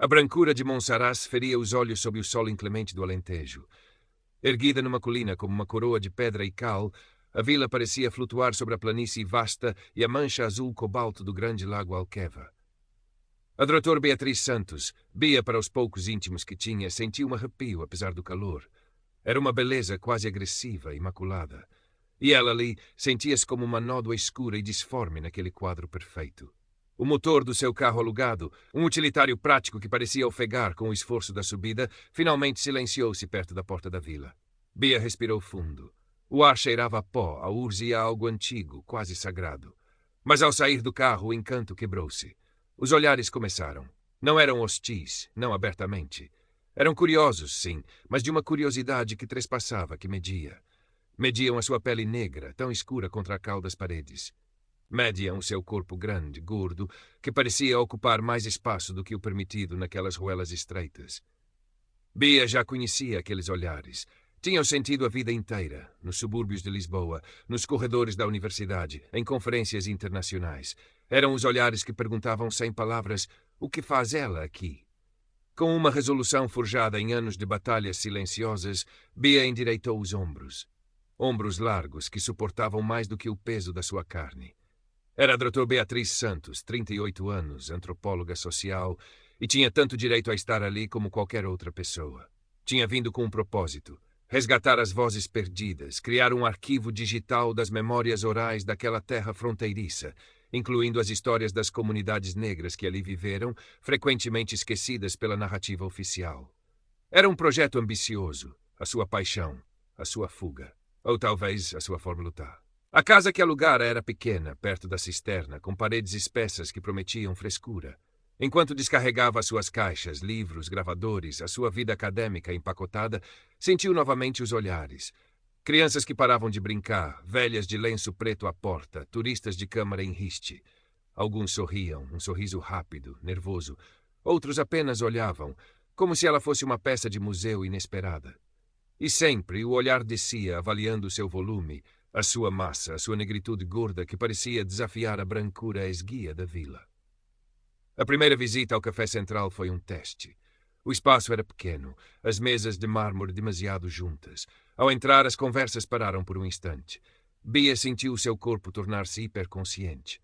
A brancura de Monsaraz feria os olhos sob o sol inclemente do Alentejo. Erguida numa colina como uma coroa de pedra e cal, a vila parecia flutuar sobre a planície vasta e a mancha azul cobalto do grande lago Alqueva. A doutora Beatriz Santos, Bia para os poucos íntimos que tinha, sentiu um arrepio apesar do calor. Era uma beleza quase agressiva, imaculada. E ela ali sentia-se como uma nódoa escura e disforme naquele quadro perfeito. O motor do seu carro alugado, um utilitário prático que parecia ofegar com o esforço da subida, finalmente silenciou-se perto da porta da vila. Bia respirou fundo. O ar cheirava a pó, a urze e a algo antigo, quase sagrado. Mas ao sair do carro, o encanto quebrou-se. Os olhares começaram. Não eram hostis, não abertamente. Eram curiosos, sim, mas de uma curiosidade que trespassava, que media. Mediam a sua pele negra, tão escura contra a cal das paredes. Mediam o seu corpo grande, gordo, que parecia ocupar mais espaço do que o permitido naquelas ruelas estreitas. Bia já conhecia aqueles olhares. Tinham sentido a vida inteira, nos subúrbios de Lisboa, nos corredores da universidade, em conferências internacionais. Eram os olhares que perguntavam sem palavras: o que faz ela aqui? Com uma resolução forjada em anos de batalhas silenciosas, Bia endireitou os ombros. Ombros largos que suportavam mais do que o peso da sua carne. Era a doutora Beatriz Santos, 38 anos, antropóloga social, e tinha tanto direito a estar ali como qualquer outra pessoa. Tinha vindo com um propósito: resgatar as vozes perdidas, criar um arquivo digital das memórias orais daquela terra fronteiriça, incluindo as histórias das comunidades negras que ali viveram, frequentemente esquecidas pela narrativa oficial. Era um projeto ambicioso, a sua paixão, a sua fuga, ou talvez a sua forma lutar. A casa que alugara era pequena, perto da cisterna, com paredes espessas que prometiam frescura. Enquanto descarregava as suas caixas, livros, gravadores, a sua vida acadêmica empacotada, sentiu novamente os olhares. Crianças que paravam de brincar, velhas de lenço preto à porta, turistas de câmara em riste. Alguns sorriam, um sorriso rápido, nervoso. Outros apenas olhavam, como se ela fosse uma peça de museu inesperada. E sempre o olhar descia, avaliando o seu volume, a sua massa, a sua negritude gorda que parecia desafiar a brancura esguia da vila. A primeira visita ao café central foi um teste. O espaço era pequeno, as mesas de mármore demasiado juntas. Ao entrar, as conversas pararam por um instante. Bia sentiu o seu corpo tornar-se hiperconsciente.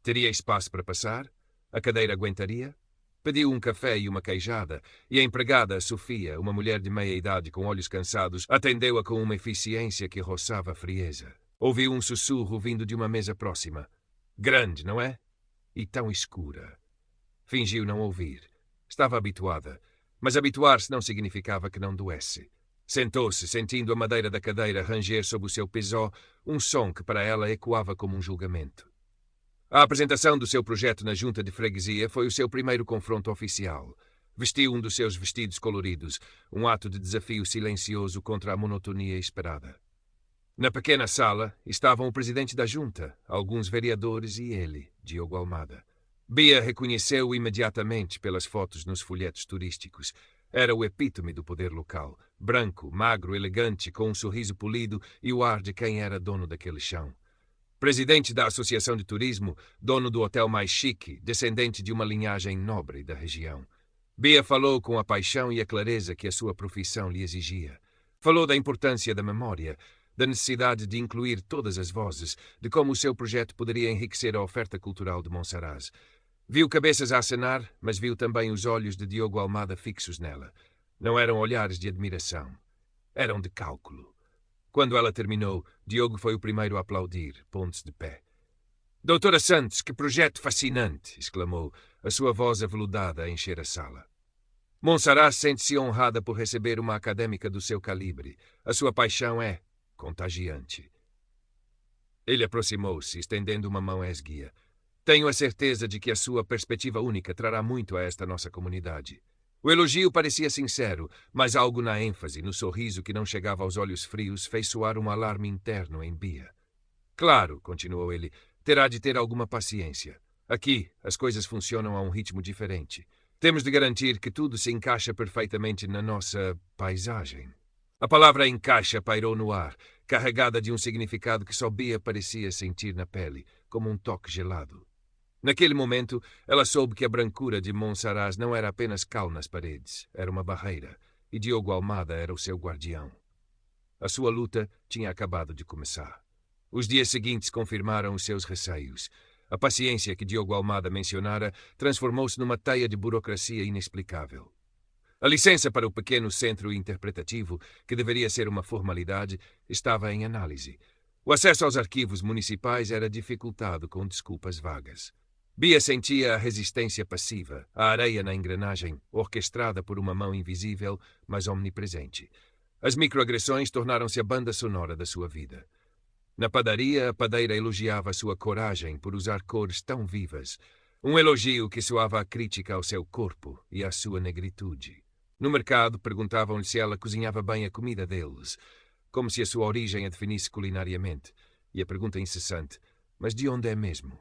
Teria espaço para passar? A cadeira aguentaria? Pediu um café e uma queijada, e a empregada, Sofia, uma mulher de meia-idade com olhos cansados, atendeu-a com uma eficiência que roçava a frieza. Ouviu um sussurro vindo de uma mesa próxima. Grande, não é? E tão escura. Fingiu não ouvir. Estava habituada, mas habituar-se não significava que não doesse. Sentou-se, sentindo a madeira da cadeira ranger sob o seu pisó, um som que para ela ecoava como um julgamento. A apresentação do seu projeto na junta de freguesia foi o seu primeiro confronto oficial. Vestiu um dos seus vestidos coloridos, um ato de desafio silencioso contra a monotonia esperada. Na pequena sala estavam o presidente da junta, alguns vereadores e ele, Diogo Almada. Bia reconheceu-o imediatamente pelas fotos nos folhetos turísticos. Era o epítome do poder local, branco, magro, elegante, com um sorriso polido e o ar de quem era dono daquele chão. Presidente da Associação de Turismo, dono do hotel mais chique, descendente de uma linhagem nobre da região. Bia falou com a paixão e a clareza que a sua profissão lhe exigia. Falou da importância da memória, da necessidade de incluir todas as vozes, de como o seu projeto poderia enriquecer a oferta cultural de Monsaraz. Viu cabeças a acenar, mas viu também os olhos de Diogo Almada fixos nela. Não eram olhares de admiração. Eram de cálculo. Quando ela terminou, Diogo foi o primeiro a aplaudir, pondo-se de pé. Doutora Santos, que projeto fascinante! Exclamou, a sua voz aveludada a encher a sala. Monsaraz sente-se honrada por receber uma académica do seu calibre. A sua paixão é contagiante. Ele aproximou-se, estendendo uma mão à esguia. Tenho a certeza de que a sua perspectiva única trará muito a esta nossa comunidade. O elogio parecia sincero, mas algo na ênfase, no sorriso que não chegava aos olhos frios, fez soar um alarme interno em Bia. Claro, continuou ele, terá de ter alguma paciência. Aqui, as coisas funcionam a um ritmo diferente. Temos de garantir que tudo se encaixa perfeitamente na nossa paisagem. A palavra encaixa pairou no ar, carregada de um significado que só Bia parecia sentir na pele, como um toque gelado. Naquele momento, ela soube que a brancura de Monsaraz não era apenas cal nas paredes, era uma barreira, e Diogo Almada era o seu guardião. A sua luta tinha acabado de começar. Os dias seguintes confirmaram os seus receios. A paciência que Diogo Almada mencionara transformou-se numa teia de burocracia inexplicável. A licença para o pequeno centro interpretativo, que deveria ser uma formalidade, estava em análise. O acesso aos arquivos municipais era dificultado com desculpas vagas. Bia sentia a resistência passiva, a areia na engrenagem, orquestrada por uma mão invisível, mas omnipresente. As microagressões tornaram-se a banda sonora da sua vida. Na padaria, a padeira elogiava sua coragem por usar cores tão vivas, um elogio que soava a crítica ao seu corpo e à sua negritude. No mercado, perguntavam-lhe se ela cozinhava bem a comida deles, como se a sua origem a definisse culinariamente, e a pergunta incessante, mas de onde é mesmo?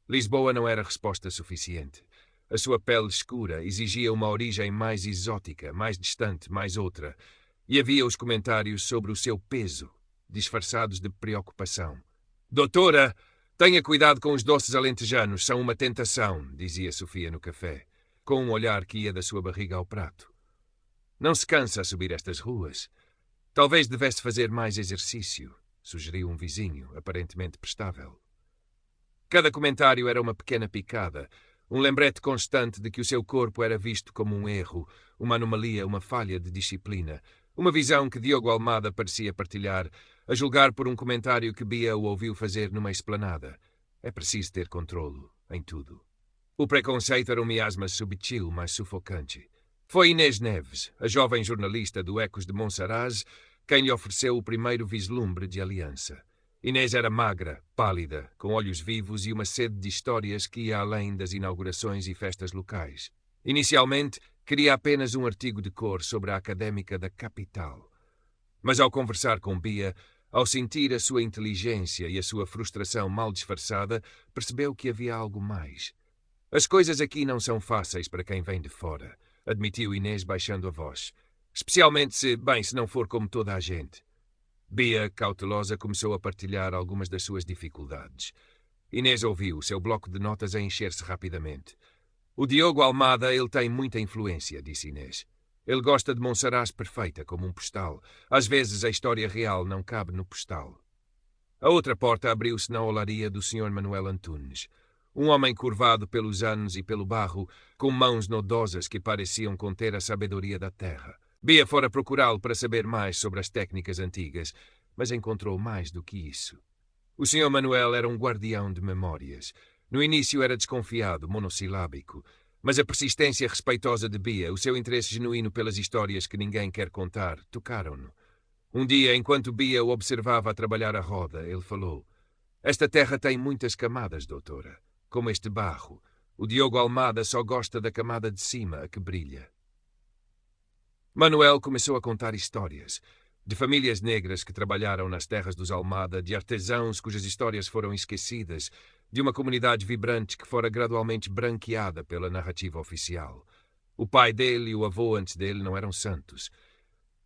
Lisboa não era resposta suficiente. A sua pele escura exigia uma origem mais exótica, mais distante, mais outra, e havia os comentários sobre o seu peso, disfarçados de preocupação. Doutora, tenha cuidado com os doces alentejanos, são uma tentação, dizia Sofia no café, com um olhar que ia da sua barriga ao prato. Não se cansa a subir estas ruas. Talvez devesse fazer mais exercício, sugeriu um vizinho, aparentemente prestável. Cada comentário era uma pequena picada, um lembrete constante de que o seu corpo era visto como um erro, uma anomalia, uma falha de disciplina, uma visão que Diogo Almada parecia partilhar, a julgar por um comentário que Bia o ouviu fazer numa esplanada. É preciso ter controlo em tudo. O preconceito era um miasma subtil, mas sufocante. Foi Inês Neves, a jovem jornalista do Ecos de Monsaraz, quem lhe ofereceu o primeiro vislumbre de aliança. Inês era magra, pálida, com olhos vivos e uma sede de histórias que ia além das inaugurações e festas locais. Inicialmente, queria apenas um artigo de cor sobre a académica da capital. Mas ao conversar com Bia, ao sentir a sua inteligência e a sua frustração mal disfarçada, percebeu que havia algo mais. As coisas aqui não são fáceis para quem vem de fora, admitiu Inês baixando a voz. Especialmente se não for como toda a gente. Bia, cautelosa, começou a partilhar algumas das suas dificuldades. Inês ouviu, seu bloco de notas a encher-se rapidamente. O Diogo Almada, ele tem muita influência, disse Inês. Ele gosta de Monsaraz perfeita, como um postal. Às vezes a história real não cabe no postal. A outra porta abriu-se na olaria do Sr. Manuel Antunes. Um homem curvado pelos anos e pelo barro, com mãos nodosas que pareciam conter a sabedoria da terra. Bia fora procurá-lo para saber mais sobre as técnicas antigas, mas encontrou mais do que isso. O Sr. Manuel era um guardião de memórias. No início era desconfiado, monossilábico, mas a persistência respeitosa de Bia, o seu interesse genuíno pelas histórias que ninguém quer contar, tocaram-no. Um dia, enquanto Bia o observava a trabalhar a roda, ele falou: "Esta terra tem muitas camadas, doutora, como este barro. O Diogo Almada só gosta da camada de cima, a que brilha." Manuel começou a contar histórias, de famílias negras que trabalharam nas terras dos Almada, de artesãos cujas histórias foram esquecidas, de uma comunidade vibrante que fora gradualmente branqueada pela narrativa oficial. O pai dele e o avô antes dele não eram santos.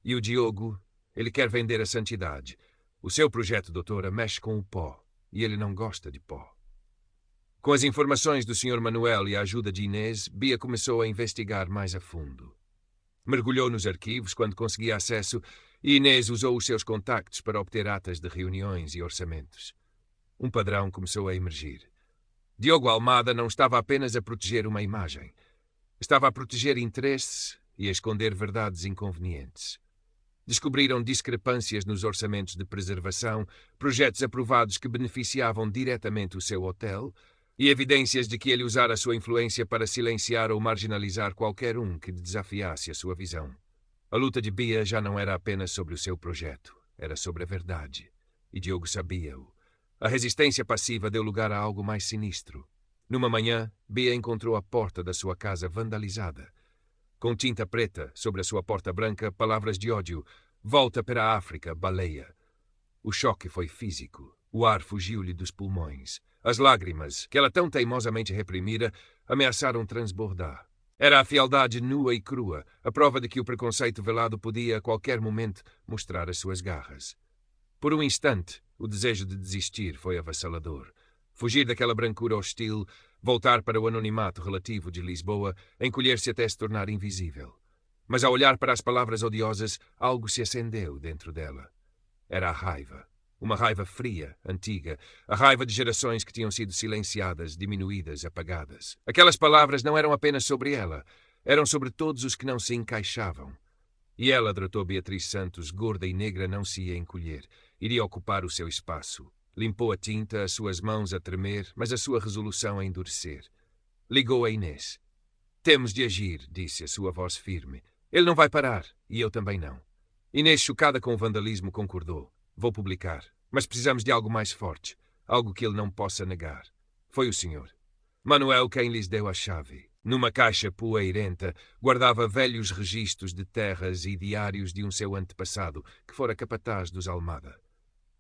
E o Diogo, ele quer vender a santidade. O seu projeto, doutora, mexe com o pó, e ele não gosta de pó. Com as informações do Sr. Manuel e a ajuda de Inês, Bia começou a investigar mais a fundo. Mergulhou nos arquivos quando conseguia acesso e Inês usou os seus contactos para obter atas de reuniões e orçamentos. Um padrão começou a emergir. Diogo Almada não estava apenas a proteger uma imagem. Estava a proteger interesses e a esconder verdades inconvenientes. Descobriram discrepâncias nos orçamentos de preservação, projetos aprovados que beneficiavam diretamente o seu hotel e evidências de que ele usara a sua influência para silenciar ou marginalizar qualquer um que desafiasse a sua visão. A luta de Bia já não era apenas sobre o seu projeto, era sobre a verdade. E Diogo sabia-o. A resistência passiva deu lugar a algo mais sinistro. Numa manhã, Bia encontrou a porta da sua casa vandalizada. Com tinta preta, sobre a sua porta branca, palavras de ódio. "Volta para a África, baleia." O choque foi físico. O ar fugiu-lhe dos pulmões. As lágrimas, que ela tão teimosamente reprimira, ameaçaram transbordar. Era a fealdade nua e crua, a prova de que o preconceito velado podia, a qualquer momento, mostrar as suas garras. Por um instante, o desejo de desistir foi avassalador. Fugir daquela brancura hostil, voltar para o anonimato relativo de Lisboa, encolher-se até se tornar invisível. Mas ao olhar para as palavras odiosas, algo se acendeu dentro dela. Era a raiva. Uma raiva fria, antiga, a raiva de gerações que tinham sido silenciadas, diminuídas, apagadas. Aquelas palavras não eram apenas sobre ela, eram sobre todos os que não se encaixavam. E ela, doutor Beatriz Santos, gorda e negra, não se ia encolher. Iria ocupar o seu espaço. Limpou a tinta, as suas mãos a tremer, mas a sua resolução a endurecer. Ligou a Inês. Temos de agir, disse a sua voz firme. Ele não vai parar, e eu também não. Inês, chocada com o vandalismo, concordou. Vou publicar, mas precisamos de algo mais forte, algo que ele não possa negar. Foi o senhor. Manuel quem lhes deu a chave. Numa caixa poeirenta, guardava velhos registros de terras e diários de um seu antepassado, que fora capataz dos Almada.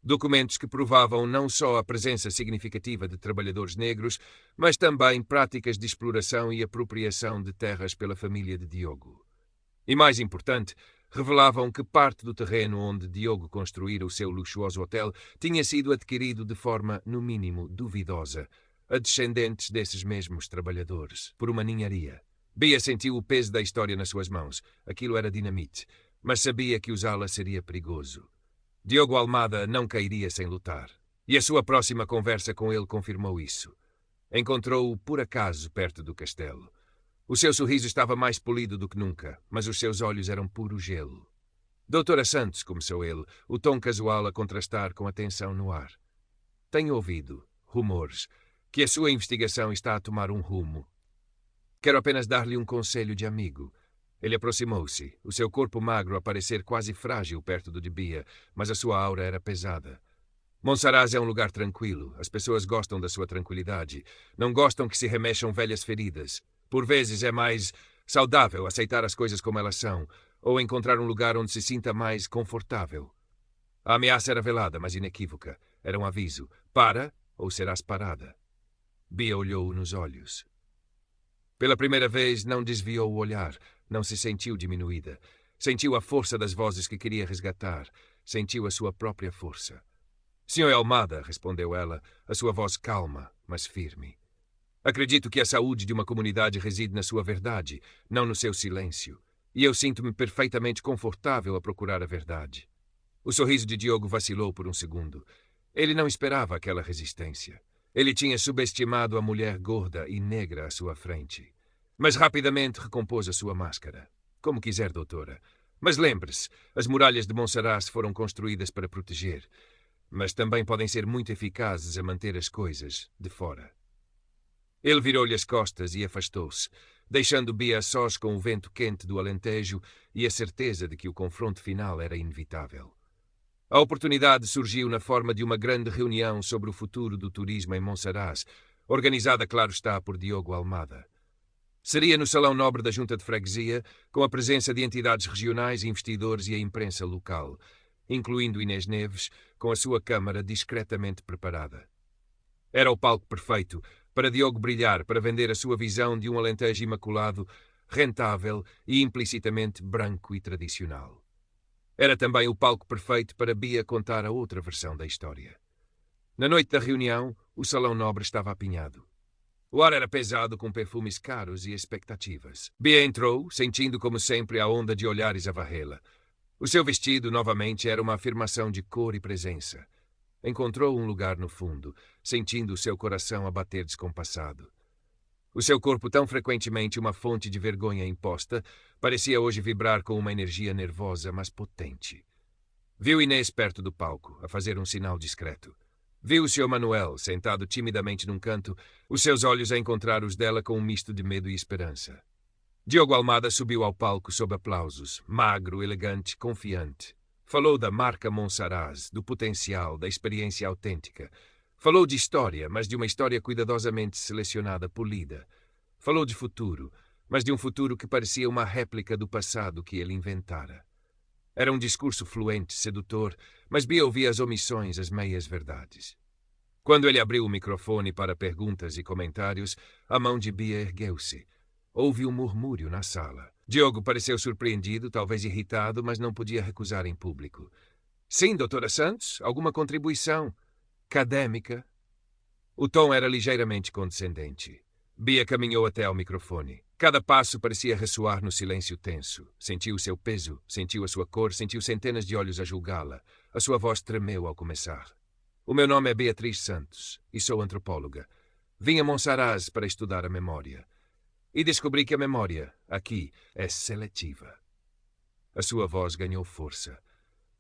Documentos que provavam não só a presença significativa de trabalhadores negros, mas também práticas de exploração e apropriação de terras pela família de Diogo. E mais importante, revelavam que parte do terreno onde Diogo construíra o seu luxuoso hotel tinha sido adquirido de forma, no mínimo, duvidosa, a descendentes desses mesmos trabalhadores, por uma ninharia. Bia sentiu o peso da história nas suas mãos. Aquilo era dinamite, mas sabia que usá-la seria perigoso. Diogo Almada não cairia sem lutar. E a sua próxima conversa com ele confirmou isso. Encontrou-o por acaso perto do castelo. O seu sorriso estava mais polido do que nunca, mas os seus olhos eram puro gelo. Doutora Santos, começou ele, o tom casual a contrastar com a tensão no ar. Tenho ouvido rumores que a sua investigação está a tomar um rumo. Quero apenas dar-lhe um conselho de amigo. Ele aproximou-se, o seu corpo magro a parecer quase frágil perto do de Bia, mas a sua aura era pesada. Monsaraz é um lugar tranquilo, as pessoas gostam da sua tranquilidade, não gostam que se remexam velhas feridas. Por vezes é mais saudável aceitar as coisas como elas são, ou encontrar um lugar onde se sinta mais confortável. A ameaça era velada, mas inequívoca. Era um aviso. Para, ou serás parada. Bia olhou-o nos olhos. Pela primeira vez não desviou o olhar, não se sentiu diminuída. Sentiu a força das vozes que queria resgatar. Sentiu a sua própria força. Senhor Almada, respondeu ela, a sua voz calma, mas firme. Acredito que a saúde de uma comunidade reside na sua verdade, não no seu silêncio. E eu sinto-me perfeitamente confortável a procurar a verdade. O sorriso de Diogo vacilou por um segundo. Ele não esperava aquela resistência. Ele tinha subestimado a mulher gorda e negra à sua frente. Mas rapidamente recompôs a sua máscara. Como quiser, doutora. Mas lembre-se, as muralhas de Monsaraz foram construídas para proteger, mas também podem ser muito eficazes a manter as coisas de fora. Ele virou-lhe as costas e afastou-se, deixando Bia a sós com o vento quente do Alentejo e a certeza de que o confronto final era inevitável. A oportunidade surgiu na forma de uma grande reunião sobre o futuro do turismo em Monsaraz, organizada, claro está, por Diogo Almada. Seria no Salão Nobre da Junta de Freguesia, com a presença de entidades regionais, investidores e a imprensa local, incluindo Inês Neves, com a sua câmara discretamente preparada. Era o palco perfeito para Diogo brilhar, para vender a sua visão de um Alentejo imaculado, rentável e implicitamente branco e tradicional. Era também o palco perfeito para Bia contar a outra versão da história. Na noite da reunião, o Salão Nobre estava apinhado. O ar era pesado com perfumes caros e expectativas. Bia entrou, sentindo como sempre a onda de olhares a varrê-la. O seu vestido, novamente, era uma afirmação de cor e presença. Encontrou um lugar no fundo, sentindo o seu coração a bater descompassado. O seu corpo, tão frequentemente uma fonte de vergonha imposta, parecia hoje vibrar com uma energia nervosa, mas potente. Viu Inês perto do palco, a fazer um sinal discreto. Viu o Sr. Manuel, sentado timidamente num canto, os seus olhos a encontrar os dela com um misto de medo e esperança. Diogo Almada subiu ao palco sob aplausos, magro, elegante, confiante. Falou da marca Monsaraz, do potencial, da experiência autêntica. Falou de história, mas de uma história cuidadosamente selecionada, polida. Falou de futuro, mas de um futuro que parecia uma réplica do passado que ele inventara. Era um discurso fluente, sedutor, mas Bia ouvia as omissões, as meias-verdades. Quando ele abriu o microfone para perguntas e comentários, a mão de Bia ergueu-se. Houve um murmúrio na sala. Diogo pareceu surpreendido, talvez irritado, mas não podia recusar em público. Sim, doutora Santos, alguma contribuição académica? O tom era ligeiramente condescendente. Bia caminhou até ao microfone. Cada passo parecia ressoar no silêncio tenso. Sentiu o seu peso, sentiu a sua cor, sentiu centenas de olhos a julgá-la. A sua voz tremeu ao começar. O meu nome é Beatriz Santos e sou antropóloga. Vim a Monsaraz para estudar a memória. E descobri que a memória, aqui, é seletiva. A sua voz ganhou força.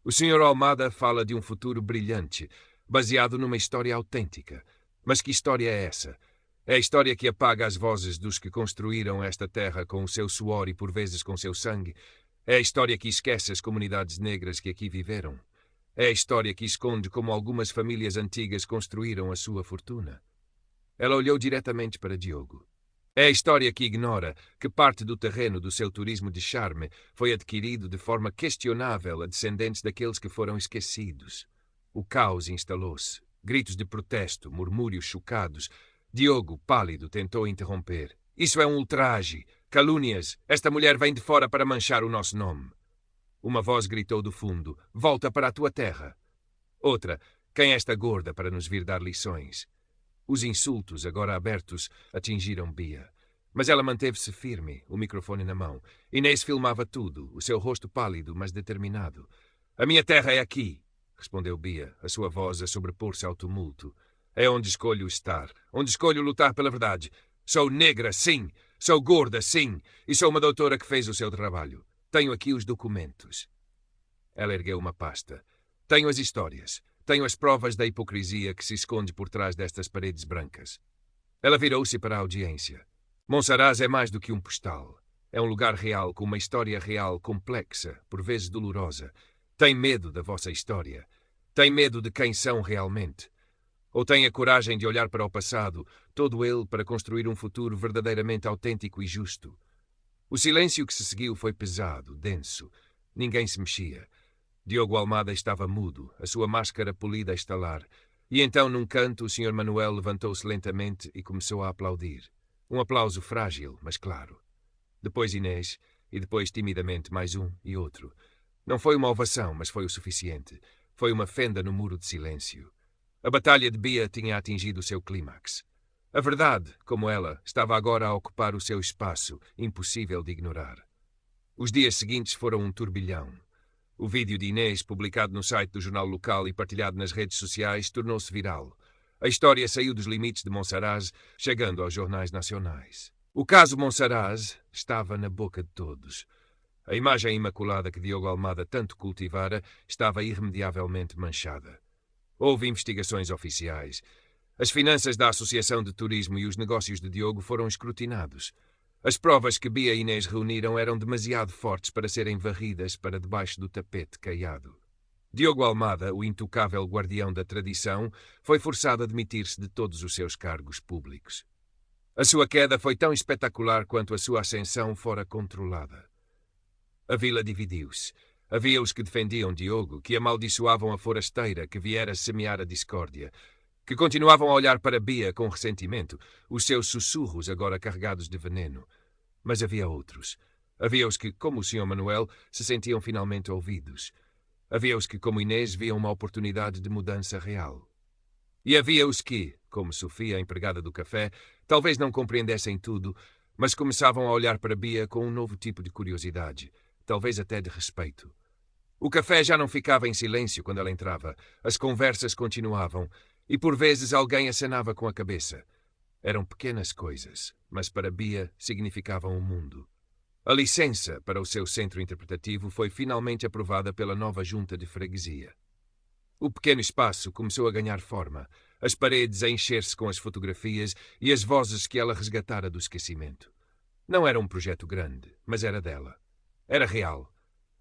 O Sr. Almada fala de um futuro brilhante, baseado numa história autêntica. Mas que história é essa? É a história que apaga as vozes dos que construíram esta terra com o seu suor e por vezes com seu sangue. É a história que esquece as comunidades negras que aqui viveram. É a história que esconde como algumas famílias antigas construíram a sua fortuna. Ela olhou diretamente para Diogo. É a história que ignora que parte do terreno do seu turismo de charme foi adquirido de forma questionável a descendentes daqueles que foram esquecidos. O caos instalou-se. Gritos de protesto, murmúrios chocados. Diogo, pálido, tentou interromper. Isso é um ultraje. Calúnias. Esta mulher vem de fora para manchar o nosso nome. Uma voz gritou do fundo. Volta para a tua terra. Outra. Quem é esta gorda para nos vir dar lições? Os insultos, agora abertos, atingiram Bia. Mas ela manteve-se firme, o microfone na mão. Inês filmava tudo, o seu rosto pálido, mas determinado. A minha terra é aqui, respondeu Bia, a sua voz a sobrepor-se ao tumulto. É onde escolho estar, onde escolho lutar pela verdade. Sou negra, sim. Sou gorda, sim. E sou uma doutora que fez o seu trabalho. Tenho aqui os documentos. Ela ergueu uma pasta. Tenho as histórias. Tenho as provas da hipocrisia que se esconde por trás destas paredes brancas. Ela virou-se para a audiência. Monsaraz é mais do que um postal. É um lugar real, com uma história real, complexa, por vezes dolorosa. Tem medo da vossa história. Tem medo de quem são realmente. Ou tem a coragem de olhar para o passado, todo ele para construir um futuro verdadeiramente autêntico e justo. O silêncio que se seguiu foi pesado, denso. Ninguém se mexia. Diogo Almada estava mudo, a sua máscara polida a estalar. E então, num canto, o Sr. Manuel levantou-se lentamente e começou a aplaudir. Um aplauso frágil, mas claro. Depois Inês, e depois timidamente mais um e outro. Não foi uma ovação, mas foi o suficiente. Foi uma fenda no muro de silêncio. A batalha de Bia tinha atingido o seu clímax. A verdade, como ela, estava agora a ocupar o seu espaço, impossível de ignorar. Os dias seguintes foram um turbilhão. O vídeo de Inês, publicado no site do jornal local e partilhado nas redes sociais, tornou-se viral. A história saiu dos limites de Monsaraz, chegando aos jornais nacionais. O caso Monsaraz estava na boca de todos. A imagem imaculada que Diogo Almada tanto cultivara estava irremediavelmente manchada. Houve investigações oficiais. As finanças da Associação de Turismo e os negócios de Diogo foram escrutinados. As provas que Bia e Inês reuniram eram demasiado fortes para serem varridas para debaixo do tapete caiado. Diogo Almada, o intocável guardião da tradição, foi forçado a demitir-se de todos os seus cargos públicos. A sua queda foi tão espetacular quanto a sua ascensão fora controlada. A vila dividiu-se. Havia os que defendiam Diogo, que amaldiçoavam a forasteira que viera semear a discórdia, que continuavam a olhar para Bia com ressentimento, os seus sussurros agora carregados de veneno. Mas havia outros. Havia os que, como o Sr. Manuel, se sentiam finalmente ouvidos. Havia os que, como Inês, viam uma oportunidade de mudança real. E havia os que, como Sofia, a empregada do café, talvez não compreendessem tudo, mas começavam a olhar para Bia com um novo tipo de curiosidade, talvez até de respeito. O café já não ficava em silêncio quando ela entrava. As conversas continuavam, e por vezes alguém acenava com a cabeça. Eram pequenas coisas, mas para Bia significavam o mundo. A licença para o seu centro interpretativo foi finalmente aprovada pela nova junta de freguesia. O pequeno espaço começou a ganhar forma, as paredes a encher-se com as fotografias e as vozes que ela resgatara do esquecimento. Não era um projeto grande, mas era dela. Era real.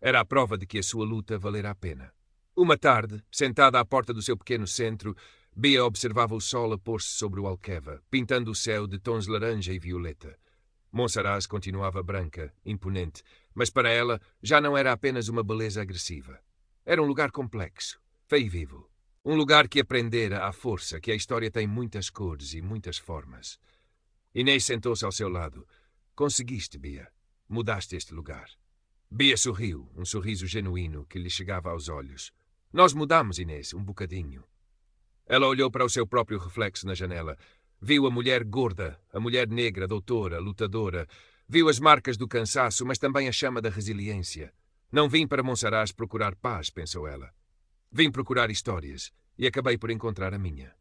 Era a prova de que a sua luta valera a pena. Uma tarde, sentada à porta do seu pequeno centro, Bia observava o sol a pôr-se sobre o Alqueva, pintando o céu de tons laranja e violeta. Monsaraz continuava branca, imponente, mas para ela já não era apenas uma beleza agressiva. Era um lugar complexo, feio e vivo. Um lugar que aprendera à força que a história tem muitas cores e muitas formas. Inês sentou-se ao seu lado. Conseguiste, Bia. Mudaste este lugar. Bia sorriu, um sorriso genuíno que lhe chegava aos olhos. Nós mudamos, Inês, um bocadinho. Ela olhou para o seu próprio reflexo na janela. Viu a mulher gorda, a mulher negra, doutora, lutadora. Viu as marcas do cansaço, mas também a chama da resiliência. Não vim para Monsaraz procurar paz, pensou ela. Vim procurar histórias, e acabei por encontrar a minha.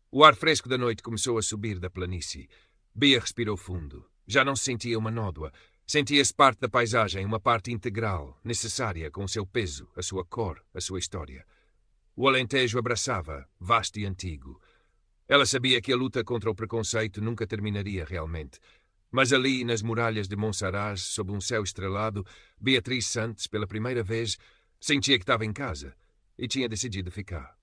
O ar fresco da noite começou a subir da planície. Bia respirou fundo. Já não se sentia uma nódoa. Sentia-se parte da paisagem, uma parte integral, necessária, com o seu peso, a sua cor, a sua história. O Alentejo abraçava, vasto e antigo. Ela sabia que a luta contra o preconceito nunca terminaria realmente. Mas ali, nas muralhas de Monsaraz, sob um céu estrelado, Beatriz Santos, pela primeira vez, sentia que estava em casa e tinha decidido ficar.